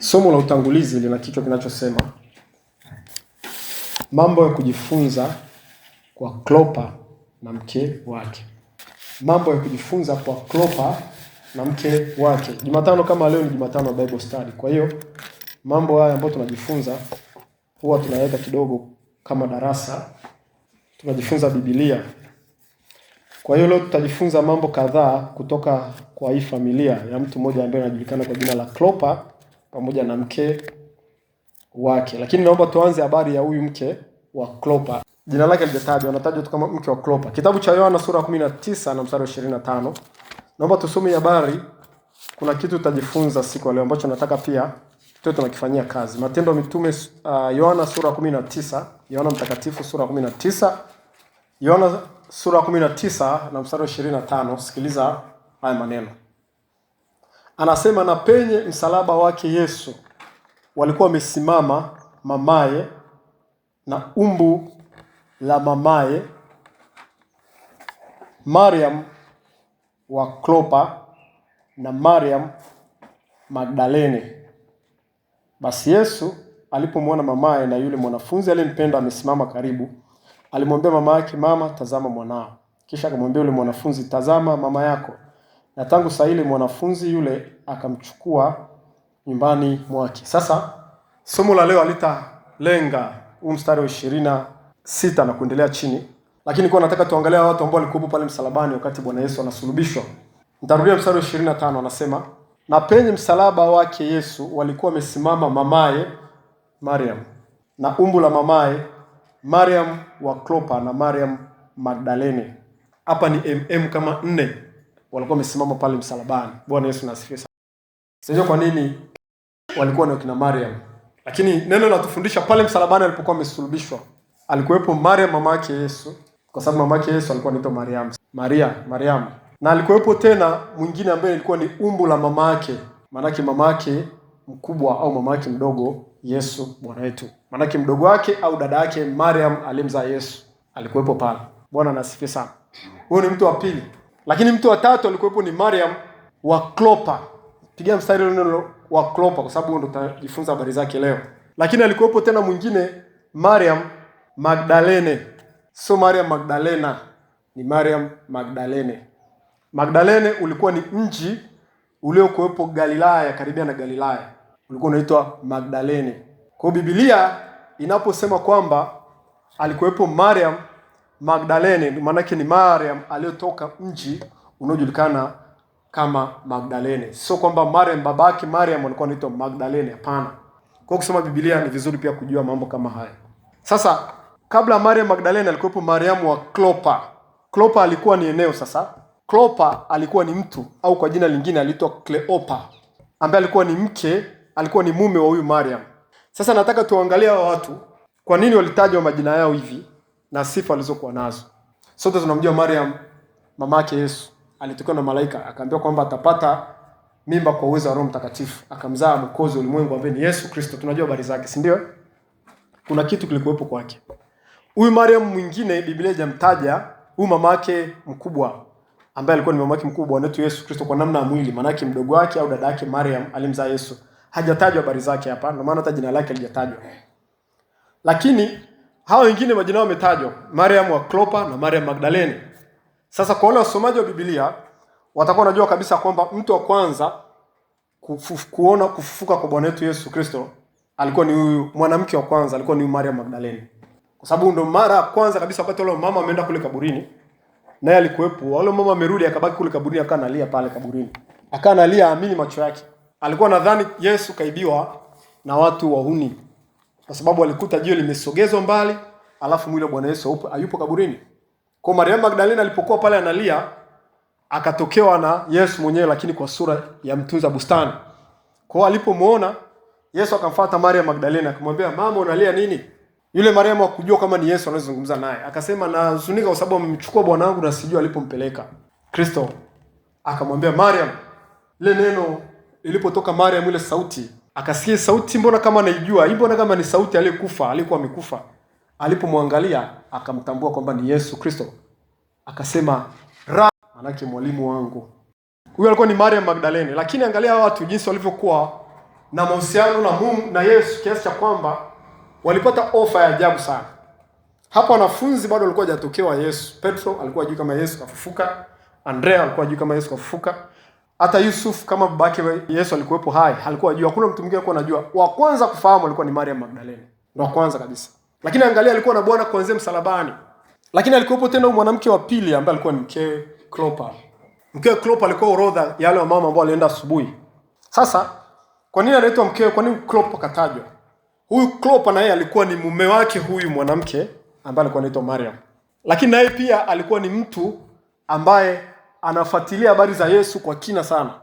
Somo la utangulizi lina kichwa kinachosema mambo ya kujifunza kwa Klopa na mke wake. Mambo ya kujifunza kwa Klopa na mke wake. Jumatano kama leo ni Jumatano Bible Study. Kwa hiyo mambo haya ambayo tunajifunza huwa tunaweka kidogo kama darasa. Tunajifunza Biblia. Kwa hiyo leo tutajifunza mambo kadhaa kutoka kwa hii familia ya mtu mmoja ambaye anajulikana kwa jina la Klopa pamoja na mke wake. Lakini naomba tuanze habari ya huyu mke wa Klopa. Jina lake halijatajwa, anatajwa tu kama mke wa Klopa. Kitabu cha Yohana sura 19 na mstari wa 25. Naomba tusome habari. Kuna kitu tutajifunza siku leo ambacho nataka pia tuwe tunakifanyia kazi. Matendo ya Mitume Yohana sura 19, Yohana mtakatifu sura 19. Yohana sura 19 na mstari wa 25. Sikiliza haya maneno. Anasema, na penye msalaba wake Yesu walikuwa wamesimama mamaye na umbu la mamaye, Mariam wa Klopa na Mariam Magdalene. Basi Yesu alipomwona mamaye na yule mwanafunzi aliyempenda amesimama karibu, alimwambia mama yake, mama, tazama mwanao. Kisha akamwambia yule mwanafunzi, tazama mama yako. Na tangu saa ile mwanafunzi yule akamchukua nyumbani mwake. Sasa somo la leo alitalenga mstari wa 26 na kuendelea chini. Lakini kwa nataka tuangalie watu ambao walikuwa pale msalabani wakati Bwana Yesu anasulubishwa. Nitarudia mstari wa 25, anasema, na penye msalaba wake Yesu walikuwa wamesimama mamaye Mariam na umbu la mamaye, Mariam wa Klopa na Mariam Magdalene. Hapa ni kama 4 walikuwa wamesimama pale msalabani. Bwana Yesu asifiwe sana. Sijui kwa nini walikuwa na kina Mariam. Lakini neno linatufundisha pale msalabani alipokuwa amesulubishwa, alikuwepo Mariam mama yake Yesu, kwa sababu mama yake Yesu alikuwa anaitwa Mariam. Na alikuwepo tena mwingine ambaye alikuwa ni umbu la mama yake, maana yake mama yake mkubwa au mama yake mdogo Yesu Bwana wetu. Maana yake mdogo wake au dada yake Mariam alimzaa Yesu alikuwepo pale. Bwana asifiwe sana. Huyo ni mtu wa pili. Lakini mtu wa tatu alikuwepo ni Mariam wa Klopa. Pigia mstari neno wa Klopa kwa sababu ndo tutajifunza habari zake leo. Lakini alikuwepo tena mwingine Mariam Magdalene. So Mariam Magdalena, ni Mariam Magdalene. Magdalene ulikuwa ni mji uliokuwepo Galilaya, karibia na Galilaya. Ulikuwa unaitwa Magdalene. Kwa Biblia inaposema kwamba alikuwepo Mariam Magdalene, maana yake ni Mariam aliyotoka mji unaojulikana kama Magdalene. Sio kwamba Mariam babake Mariam alikuwa anaitwa Magdalene, hapana. Kwa kusoma Biblia ni vizuri pia kujua mambo kama haya. Sasa kabla Mariam Magdalene alikuwepo Mariam wa Klopa. Klopa alikuwa ni eneo sasa. Klopa alikuwa ni mtu au kwa jina lingine aliitwa Kleopa, ambaye alikuwa ni mke, alikuwa ni mume wa huyu Mariam. Sasa nataka tuangalie hao watu kwa nini walitajwa majina yao hivi na sifa alizokuwa nazo. Sote tunamjua Mariam mama yake Yesu alitokana na malaika, akaambiwa kwamba atapata mimba kwa uwezo wa Roho Mtakatifu, akamzaa mwokozi ulimwengu ambaye ni Yesu Kristo. Tunajua habari zake, si ndio? Kuna kitu kilikuwepo kwake. Huyu Mariam mwingine Biblia haijamtaja, huyu mama yake mkubwa ambaye alikuwa ni mama yake mkubwa Bwana wetu Yesu Kristo kwa namna ya mwili, maana yake mdogo wake au dada yake Mariam alimzaa Yesu. Hajatajwa habari zake hapa, ndio maana hata jina lake halijatajwa. Lakini hao wengine majina yao yametajwa, Mariam wa Klopa na Mariam Magdalene. Sasa kwa wale wasomaji wa Biblia watakuwa wanajua kabisa kwamba mtu wa kwanza kuona kufufuka kwa Bwana wetu Yesu Kristo alikuwa ni huyu mwanamke wa kwanza, alikuwa ni Mariam Magdalene. Kwa sababu ndo mara ya kwanza kabisa wakati wale mama ameenda kule kaburini, naye alikuwepo. Wale mama amerudi akabaki kule kaburini, akaa analia pale kaburini. Akaa analia, amini macho yake. Alikuwa nadhani Yesu kaibiwa na watu wahuni. Kwa sababu alikuta jiwe limesogezwa mbali, alafu mwili wa Bwana Yesu hayupo kaburini. Kwa Mariam Magdalena alipokuwa pale analia, akatokewa na Yesu mwenyewe lakini kwa sura ya mtunza bustani. Kwa alipomuona Yesu akamfuata Mariam Magdalena akamwambia, mama, unalia nini? Yule Mariam hakujua kama ni Yesu anazungumza naye. Akasema, nahuzunika kwa sababu amemchukua bwana wangu na sijui alipompeleka. Kristo akamwambia Mariam. Ile neno ilipotoka Mariam, ile sauti, akasikia sauti, mbona kama anaijua, mbona kama ni sauti aliyekufa, alikuwa amekufa. Alipomwangalia akamtambua kwamba ni Yesu Kristo. Akasema, manake mwalimu wangu. Huyo alikuwa ni Mariam Magdalene. Lakini angalia watu jinsi walivyokuwa na mahusiano na Mungu na Yesu kiasi cha kwamba walipata ofa ya ajabu sana. Hapa wanafunzi bado walikuwa hajatokewa Yesu. Petro alikuwa hajui kama Yesu kafufuka. Andrea alikuwa hajui kama Yesu kafufuka. Hata Yusuf kama babake Yesu alikuwepo hai, alikuwa hajui. Hakuna mtu mwingine alikuwa anajua. Wa kwanza kufahamu alikuwa ni Maria Magdalene. Ndio wa kwanza kabisa. Lakini angalia, alikuwa na Bwana kuanzia msalabani. Lakini alikuwepo tena mwanamke wa pili ambaye alikuwa ni mkewe Klopa. Mkewe Klopa alikuwa orodha ya wale mama ambao walienda asubuhi. Sasa kwa nini anaitwa mkewe? Kwa nini Klopa katajwa? Huyu Klopa na yeye alikuwa ni mume wake huyu mwanamke ambaye alikuwa anaitwa Mariam. Lakini naye pia alikuwa ni mtu ambaye anafuatilia habari za Yesu kwa kina sana.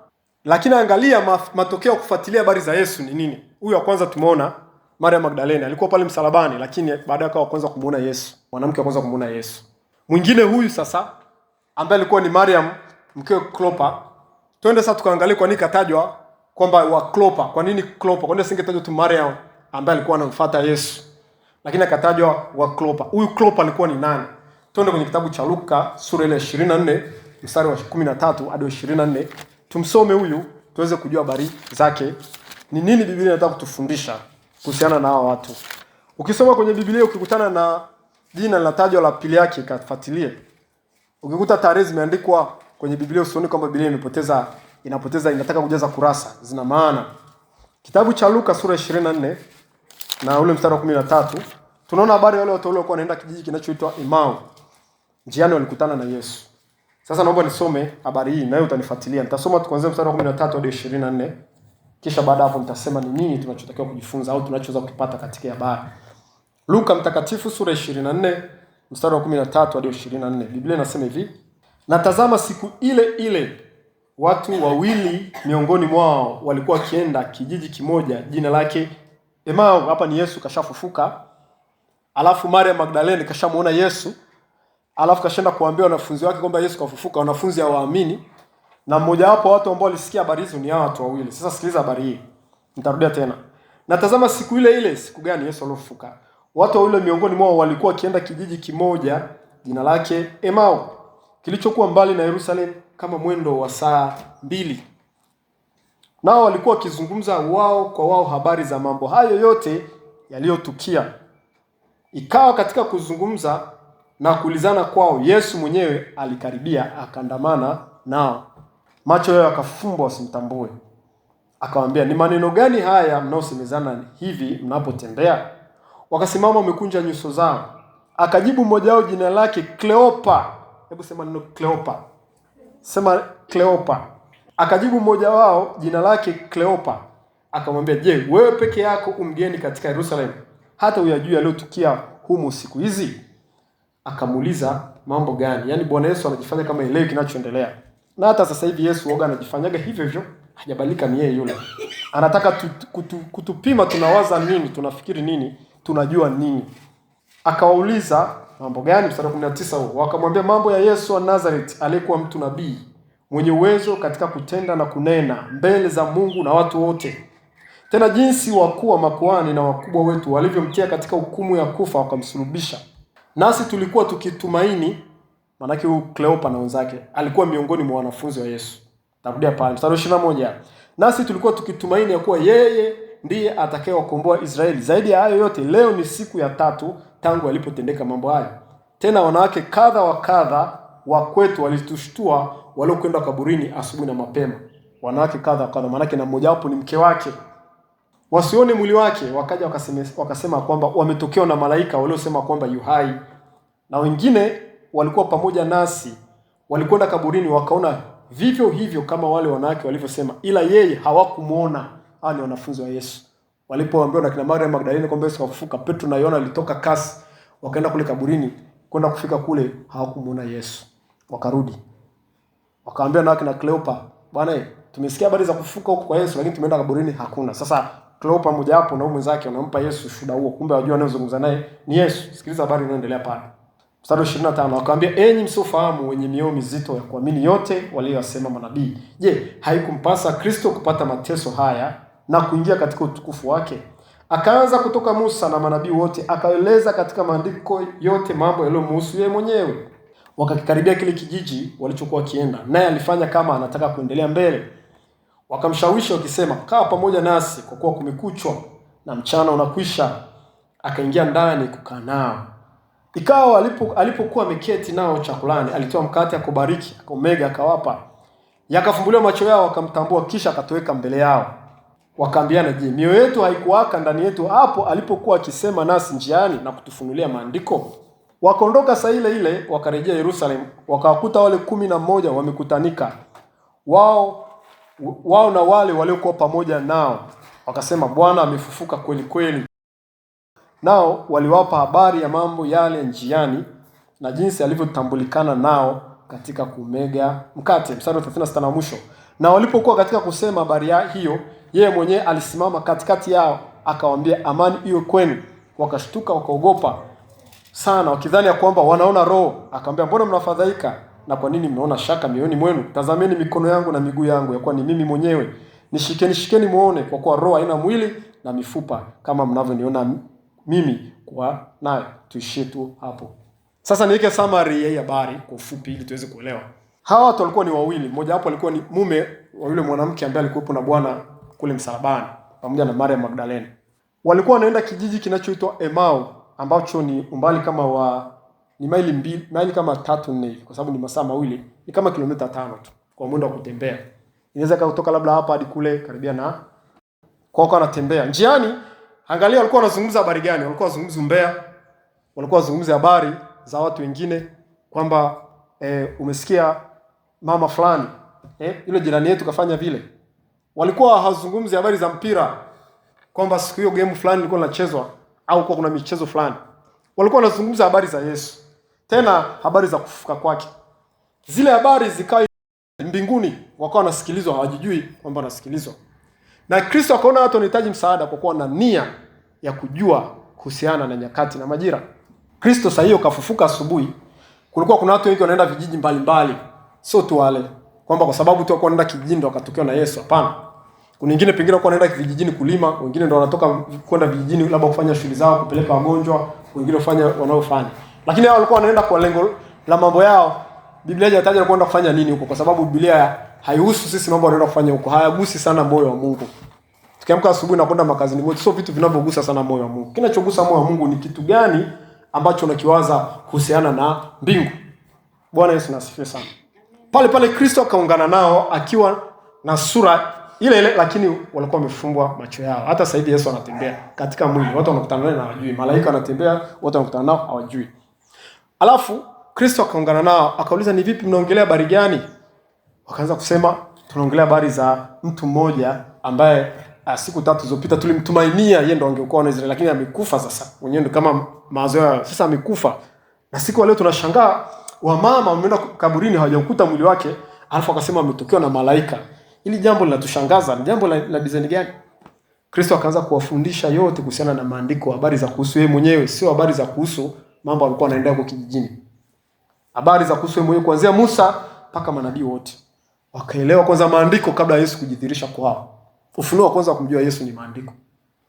Lakini angalia matokeo ya kufuatilia habari za Yesu ni nini? Huyu wa kwanza tumeona Maria Magdalene alikuwa pale msalabani, lakini baadaye akawa kwanza kumuona Yesu. Mwanamke wa kwanza kumuona Yesu. Mwingine huyu sasa ambaye alikuwa ni Mariam mkewe Klopa. Twende sasa tukaangalia kwa nini katajwa kwamba wa Klopa. Kwa nini Klopa? Kwa nini singetajwa tu Mariam ambaye alikuwa anamfuata Yesu? Lakini akatajwa wa Klopa. Huyu Klopa alikuwa ni nani? Twende kwenye kitabu cha Luka sura ile 24 mstari wa 13 hadi 24. Tumsome huyu tuweze kujua habari zake. Ni nini Biblia inataka kutufundisha kuhusiana na hao watu. Ukisoma kwenye Biblia ukikutana na jina linatajwa la pili yake kafuatilie. Ukikuta tarehe zimeandikwa kwenye Biblia usione kwamba Biblia inataka kujaza kurasa, zina maana. Kitabu cha Luka sura 24 na ule mstari wa 13 tunaona habari wale watu waliokuwa wanaenda kijiji kinachoitwa Emau. Njiani walikutana na Yesu. Sasa naomba nisome habari hii nawe utanifuatilia. Nitasoma kuanzia mstari wa 13 hadi 24. Kisha baada hapo nitasema ni nini tunachotakiwa kujifunza au tunachoweza kupata katika habari. Luka mtakatifu sura 24 mstari wa 13 hadi 24. Biblia inasema hivi: na tazama, siku ile ile watu wawili miongoni mwao walikuwa wakienda kijiji kimoja jina lake Emau. Hapa ni Yesu kashafufuka. Alafu Maria Magdalene kashamuona Yesu. Alafu kashaenda kuambia wanafunzi wake kwamba Yesu kafufuka. Wanafunzi hawaamini. Na mmoja wapo watu ambao walisikia habari hizo ni hao watu wawili. Sasa sikiliza habari hii. Nitarudia tena. Na tazama, siku ile ile, siku gani? Yesu alifufuka. Watu wawili miongoni mwao walikuwa wakienda kijiji kimoja jina lake Emau, kilichokuwa mbali na Yerusalemu kama mwendo wa saa 2. Nao walikuwa wakizungumza wao kwa wao habari za mambo hayo yote yaliyotukia. Ikawa katika kuzungumza na kuulizana kwao, Yesu mwenyewe alikaribia akaandamana nao. Macho yao yakafumbwa wasimtambue. Akawaambia, ni maneno gani haya mnaosemezana hivi mnapotembea? Wakasimama wamekunja nyuso zao. Akajibu mmoja wao jina lake Kleopa. Hebu sema neno Kleopa. Sema Kleopa. Akajibu mmoja wao jina lake Kleopa. Akamwambia, je, wewe peke yako umgeni katika Yerusalemu hata uyajui yaliyotukia humu siku hizi? Akamuuliza, mambo gani? Yaani Bwana Yesu anajifanya kama elewi kinachoendelea. Na hata sasa hivi Yesu huaga anajifanyaga hivyo hivyo. Hajabadilika, ni yeye yule. Anataka kutupima tunawaza nini, tunafikiri nini, tunajua nini. Akawauliza, mambo gani? Mstari wa 19 huo. Wakamwambia, mambo ya Yesu wa Nazareth aliyekuwa mtu nabii, mwenye uwezo katika kutenda na kunena mbele za Mungu na watu wote. Tena jinsi wakuu wa makuhani na wakubwa wetu walivyomtia katika hukumu ya kufa wakamsulubisha. Nasi tulikuwa tukitumaini, manake huyu Kleopa na wenzake alikuwa miongoni mwa wanafunzi wa Yesu. Tarudia pale mstari wa 21. Nasi tulikuwa tukitumaini ya kuwa yeye ndiye atakayewakomboa Israeli. Zaidi ya hayo yote, leo ni siku ya 3 tangu alipotendeka mambo hayo. Tena wanawake kadha wa kadha wa kwetu walitushtua waliokwenda kaburini asubuhi na mapema. Wanawake kadha wa kadha, maana na mmoja wapo ni mke wake. Wasione mwili wake, wakaja wakasema kwamba wametokewa na malaika waliosema kwamba yu hai. Na wengine walikuwa pamoja nasi walikwenda kaburini wakaona vivyo hivyo kama wale wanawake walivyosema, ila yeye hawakumuona. Hao ni wanafunzi wa Yesu. Walipoambiwa na kina Maria Magdalene kwamba Yesu kafufuka, Petro na Yohana alitoka kasi wakaenda kule kaburini. Kwenda kufika kule hawakumuona Yesu. Wakarudi. Wakaambia na kina Kleopa, bwana, tumesikia habari za kufufuka huko kwa Yesu, lakini tumeenda kaburini hakuna. Sasa Kleopa mmoja wapo na mwenzake wanampa Yesu shuhuda huo, kumbe wajua anayezungumza naye ni Yesu. Sikiliza habari inayoendelea pale. Mstari wa 25, wakaambia, enyi msiofahamu wenye mioyo mizito ya kuamini yote waliyosema manabii. Je, haikumpasa Kristo kupata mateso haya na kuingia katika utukufu wake? Akaanza kutoka Musa na manabii wote, akaeleza katika maandiko yote mambo yaliyomhusu yeye mwenyewe. Wakakikaribia kile kijiji walichokuwa kienda, naye alifanya kama anataka kuendelea mbele. Wakamshawishi wakisema, kaa pamoja nasi kwa kuwa kumekuchwa na mchana unakwisha. Akaingia ndani kukaa nao. Ikawa alipokuwa ameketi nao chakulani, alitoa mkate akabariki, akaumega akawapa. Yakafumbuliwa macho yao wakamtambua, kisha akatoweka mbele yao. Wakaambiana, je, mioyo yetu haikuwaka ndani yetu hapo alipokuwa akisema nasi njiani na kutufunulia maandiko? Wakaondoka saa ile ile wakarejea Yerusalemu, wakawakuta wale 11 wamekutanika, wao na wale waliokuwa pamoja nao. Wakasema, Bwana amefufuka kweli kweli. Nao waliwapa habari ya mambo yale njiani na jinsi alivyotambulikana nao katika kumega mkate. Mstari wa 36 na mwisho. Na walipokuwa katika kusema habari hiyo, yeye mwenyewe alisimama katikati yao, akawaambia, amani iwe kwenu. Wakashtuka wakaogopa sana, wakidhani ya kwamba wanaona roho. Akamwambia, mbona mnafadhaika, na kwa nini mnaona shaka mioyoni mwenu? Tazameni mikono yangu na miguu yangu, ya kuwa ni mimi mwenyewe. Shikeni muone, kwa kuwa roho haina mwili na mifupa kama mnavyoniona mimi kwa nayo. Tuishie tu hapo. Sasa niweke summary ya hii habari kwa ufupi ili tuweze kuelewa. Hawa watu walikuwa ni wawili. Mmoja wapo alikuwa ni mume wa yule mwanamke ambaye alikuwepo na Bwana kule msalabani pamoja na Maria Magdalene. Walikuwa wanaenda kijiji kinachoitwa Emau, ambacho ni umbali kama ni maili kama 3-4, kwa sababu ni masaa mawili, ni kama kilomita 5 tu kwa mwendo wa kutembea. Inaweza kutoka labda hapa hadi kule karibia na kwa anatembea. Njiani, angalia walikuwa wanazungumza habari gani? Walikuwa wanazungumza umbea, walikuwa wanazungumza habari za watu wengine kwamba umesikia mama fulani, ile jirani yetu kafanya vile. Walikuwa hazungumzi habari za mpira kwamba siku hiyo game fulani ilikuwa inachezwa au kwa kuna michezo fulani. Walikuwa wanazungumza habari za Yesu. Tena habari za kufufuka kwake. Zile habari zikawa mbinguni, wakawa wanasikilizwa, hawajijui kwamba wanasikilizwa. Na Kristo akaona watu wanahitaji msaada kwa kuwa na nia ya kujua kuhusiana na nyakati na majira. Kristo saa hiyo kafufuka asubuhi. Kulikuwa kuna watu wengi wanaenda vijiji mbalimbali. Sio tu wale kwamba kwa sababu tu wako wanaenda kijijini ndio wakatokea na Yesu, hapana. Kuna wengine pengine wako wanaenda vijijini kulima, wengine ndio wanatoka kwenda vijijini labda kufanya shughuli zao, kupeleka wagonjwa, wengine wafanya wanaofanya. Lakini hao walikuwa wanaenda kwa lengo la mambo yao. Biblia haijataja kwenda kufanya nini huko, kwa sababu Biblia haihusu sisi mambo wanaenda kufanya huko. Hayagusi sana moyo wa Mungu. Tukiamka asubuhi na kwenda makazini mwetu, sio vitu vinavyogusa sana moyo wa Mungu. Kinachogusa moyo wa Mungu ni kitu gani ambacho unakiwaza kuhusiana na mbingu. Bwana Yesu nasifiwe sana. Pale Kristo akaungana nao akiwa na sura ile, lakini walikuwa wamefumbwa macho yao. Hata sasa hivi Yesu anatembea katika mwili. Watu wanakutana naye na hawajui. Malaika wanatembea, watu wanakutana nao hawajui. Alafu Kristo akaungana nao, akauliza, ni vipi mnaongelea habari gani? Wakaanza kusema, tunaongelea habari za mtu mmoja ambaye siku 3 zilizopita tulimtumainia yeye ndo angekuwa na Israeli, lakini amekufa sasa. Wenyewe ndo kama mazoea, sasa amekufa. Na siku leo tunashangaa wamama wameenda kaburini hawajakuta mwili wake, alafu akasema ametokewa na malaika. Hili jambo linatushangaza. Ni jambo la design gani? Kristo akaanza kuwafundisha yote kuhusiana na maandiko, habari za kuhusu yeye mwenyewe, sio habari za kuhusu mambo alikuwa anaendea huko kijijini. Habari za kuhusu yeye mwenyewe kuanzia Musa mpaka manabii wote. Wakaelewa kwanza maandiko kabla Yesu kujidhihirisha kwao. Ufunuo kwanza wa kumjua Yesu ni maandiko,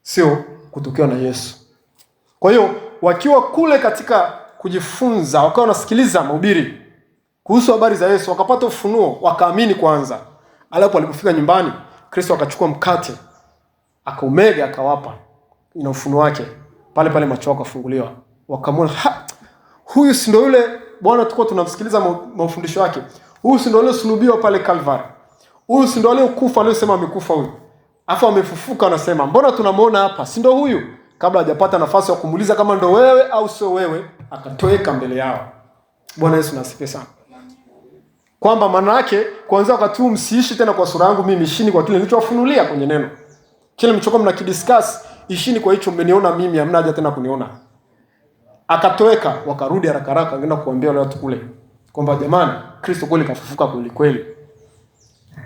sio kutokewa na Yesu. Kwa hiyo wakiwa kule katika kujifunza, wakawa wanasikiliza mahubiri kuhusu habari za Yesu, wakapata ufunuo, wakaamini kwanza. Alafu walipofika nyumbani, Kristo akachukua mkate, akaumega, akawapa. Ina ufunuo wake. Pale macho yao kafunguliwa. Wakamwona, huyu si ndio yule Bwana tulikuwa tunamsikiliza mafundisho yake. Huyu si ndio yule sulubiwa pale Calvary. Huyu si ndio yule kufa aliyosema amekufa huyu. Afu amefufuka, anasema, mbona tunamuona hapa? Si ndio huyu? Kabla hajapata nafasi ya kumuuliza kama ndio wewe au sio wewe, akatoweka mbele yao. Bwana Yesu nasifiwe sana. Kwamba maana yake kuanzia wakati huu msiishi tena kwa sura yangu mimi, ishini kwa kile nilichowafunulia kwenye neno. Kile mlichokuwa mnakidiscuss, ishini kwa hicho mmeniona mimi, hamna haja tena kuniona. Akatoweka, wakarudi haraka angeenda kuambia wale watu kule kwamba jamani, Kristo kweli kafufuka kweli.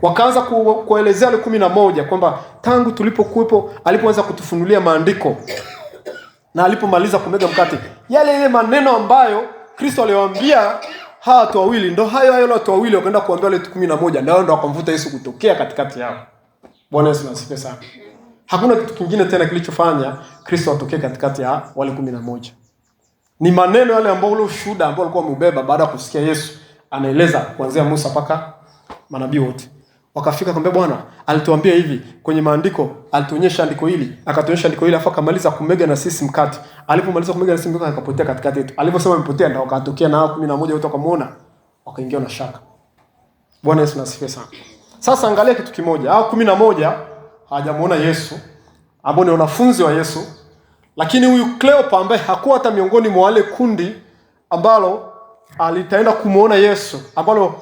Wakaanza kuelezea wale 11 kwamba tangu tulipokuwepo, alipoanza kutufunulia maandiko na alipomaliza kumega mkate, yale maneno ambayo Kristo aliwaambia hawa watu wawili, ndo hayo watu wawili wakaenda kuambia wale 11, ndio wakamvuta Yesu kutokea katikati yao. Bwana Yesu asifiwe sana. Hakuna kitu kingine tena kilichofanya Kristo atokee katikati ya wale 11. Ni maneno yale ambayo ule ushuhuda ambao alikuwa amebeba baada ya kusikia Yesu anaeleza kuanzia Musa mpaka manabii wote. Wakafika akamwambia Bwana, alituambia hivi kwenye maandiko, alituonyesha andiko hili, akatuonyesha andiko hili, afa akamaliza kumega na sisi mkate. Alipomaliza kumega na sisi mkate akapotea katikati yetu. Aliposema amepotea ndio wakatokea na hao 11 wote wakamuona, wakaingia na shaka. Bwana Yesu asifiwe sana. Sasa angalia kitu kimoja. Hao 11 hawajamuona Yesu, ambao ni wanafunzi wa Yesu. Lakini huyu Kleopa ambaye hakuwa hata miongoni mwa wale kundi ambalo alitaenda kumuona Yesu, ambalo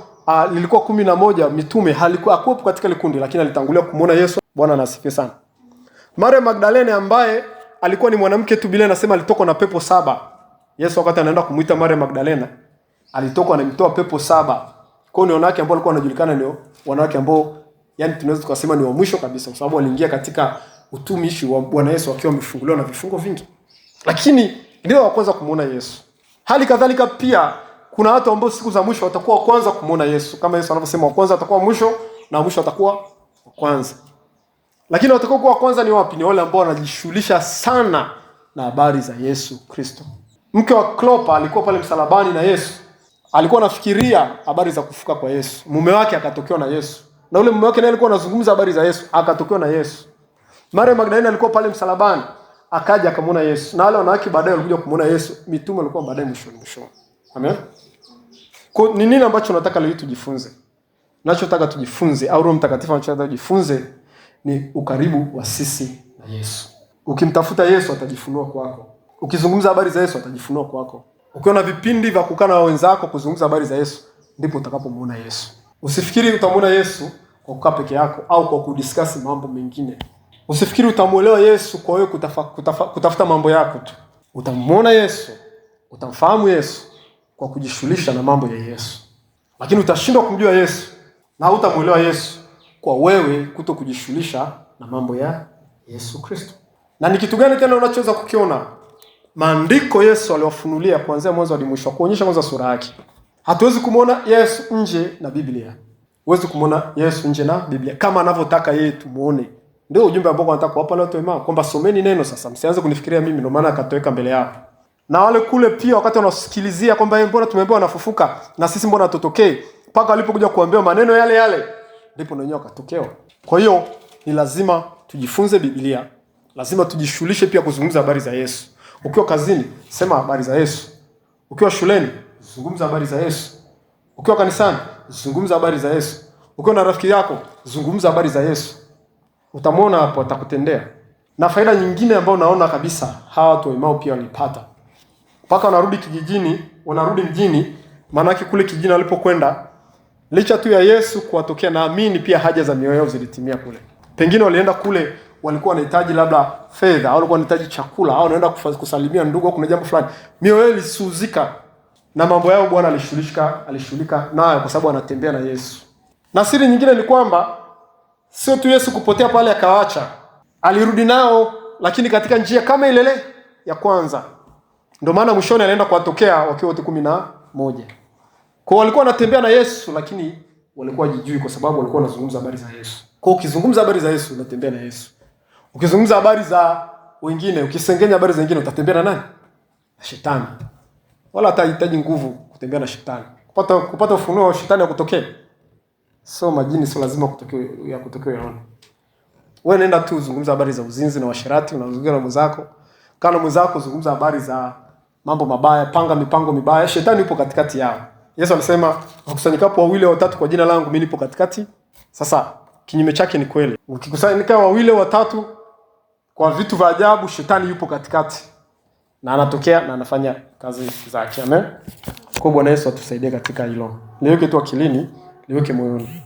lilikuwa 11 mitume, hakuwa katika ile kundi, lakini alitangulia kumuona Yesu. Bwana anasifiwe sana. Maria Magdalene ambaye alikuwa ni mwanamke tu, Biblia inasema alitokwa na pepo 7. Yesu wakati anaenda kumuita Maria Magdalene, alitokwa na mtoa pepo 7. Kwa hiyo ni wanawake ambao walikuwa wanajulikana ni wanawake ambao yani tunaweza tukasema ni wa mwisho kabisa, kwa sababu waliingia katika utumishi wa Bwana Yesu wakiwa wamefunguliwa na vifungo vingi. Lakini ndio wa kwanza kumuona Yesu. Hali kadhalika pia kuna watu ambao siku za mwisho watakuwa wa kwanza kumuona Yesu. Kama Yesu anavyosema wa kwanza atakuwa mwisho na mwisho atakuwa wa kwanza. Lakini watakao kuwa wa kwanza ni wapi? Ni wale ambao wanajishughulisha sana na habari za Yesu Kristo. Mke wa Kleopa alikuwa pale msalabani na Yesu. Alikuwa anafikiria habari za kufuka kwa Yesu. Mume wake akatokewa na Yesu. Na ule mume wake naye alikuwa anazungumza habari za Yesu, akatokewa na Yesu. Maria Magdalene alikuwa pale msalabani, akaja akamuona Yesu. Na wale wanawake baadaye walikuja kumuona Yesu, mitume walikuwa baadaye mwisho. Amen. Kwa nini ambacho nataka leo tujifunze? Ninachotaka tujifunze au Roho Mtakatifu anachotaka tujifunze ni ukaribu wa sisi na Yesu. Ukimtafuta Yesu atajifunua kwako. Ukizungumza habari za Yesu atajifunua kwako. Ukiona vipindi vya kukana na wenzako kuzungumza habari za Yesu, ndipo utakapomuona Yesu. Usifikiri utamuona Yesu kwa kukaa peke yako au kwa kudiscuss mambo mengine. Usifikiri utamuelewa Yesu kwa wewe kutafuta mambo yako tu. Utamuona Yesu, utamfahamu Yesu kwa kujishughulisha na mambo ya Yesu. Lakini utashindwa kumjua Yesu na hutamuelewa Yesu kwa wewe kutokujishughulisha na mambo ya Yesu Kristo. Na ni kitu gani tena unachoweza kukiona? Maandiko Yesu aliwafunulia kuanzia mwanzo hadi mwisho, kuonyesha kwanza sura yake. Hatuwezi kumuona Yesu nje na Biblia. Huwezi kumuona Yesu nje na Biblia kama anavyotaka yeye tumuone. Ndio ujumbe ambao nataka kuwapa leo watu wema, kwamba someni neno sasa, msianze kunifikiria mimi, ndio maana akatoweka mbele yao. Na wale kule pia wakati wanasikilizia kwamba mbona tumeambiwa anafufuka na sisi mbona tutokee, mpaka alipokuja kuambiwa maneno yale yale ndipo na wenyewe akatokewa. Kwa hiyo ni lazima tujifunze Biblia. Lazima tujishughulishe pia kuzungumza habari za Yesu. Ukiwa kazini, sema habari za Yesu. Ukiwa shuleni, zungumza habari za Yesu. Ukiwa kanisani, zungumza habari za Yesu. Ukiwa na rafiki yako, zungumza habari za Yesu. Utamwona hapo atakutendea. Na faida nyingine ambayo naona kabisa hawa watu wemao pia walipata. Mpaka wanarudi kijijini, wanarudi mjini, maana yake kule kijijini walipokwenda, licha tu ya Yesu kuwatokea, naamini pia haja za mioyo yao zilitimia kule. Pengine walienda kule walikuwa wanahitaji labda fedha, au walikuwa wanahitaji chakula, au wanaenda kusalimia ndugu, au kuna jambo fulani. Mioyo yao ilisuzika na mambo yao Bwana alishughulika nayo kwa sababu anatembea na Yesu. Na siri nyingine ni kwamba sio tu Yesu kupotea pale akawaacha. Alirudi nao lakini katika njia kama ile ya kwanza. Ndio maana mwishoni alienda kuwatokea wakiwa wote 11. Kwa walikuwa wanatembea na Yesu lakini walikuwa hawajui kwa sababu walikuwa wanazungumza habari za Yesu. Kwa ukizungumza habari za Yesu unatembea na Yesu. Ukizungumza habari za wengine, ukisengenya habari za wengine utatembea na nani? Na shetani. Wala hatahitaji nguvu kutembea na shetani. Kupata ufunuo wa shetani ya kutokea. So majini sio lazima kutokea yaone. Wewe nenda tu zungumza habari za uzinzi na uasherati, unazungumza na mwenzako. Kana mwenzako zungumza habari za mambo mabaya, panga mipango mibaya. Shetani yupo katikati yao. Yesu alisema, "Wakusanyikapo wawili au watatu kwa jina langu, mimi nipo katikati." Sasa kinyume chake ni kweli. Ukikusanyika wawili au watatu kwa vitu vya ajabu, shetani yupo katikati. Na anatokea na anafanya kazi zake. Amen. Kwa Bwana Yesu atusaidie katika hilo. Liweke tu akilini, liweke moyoni.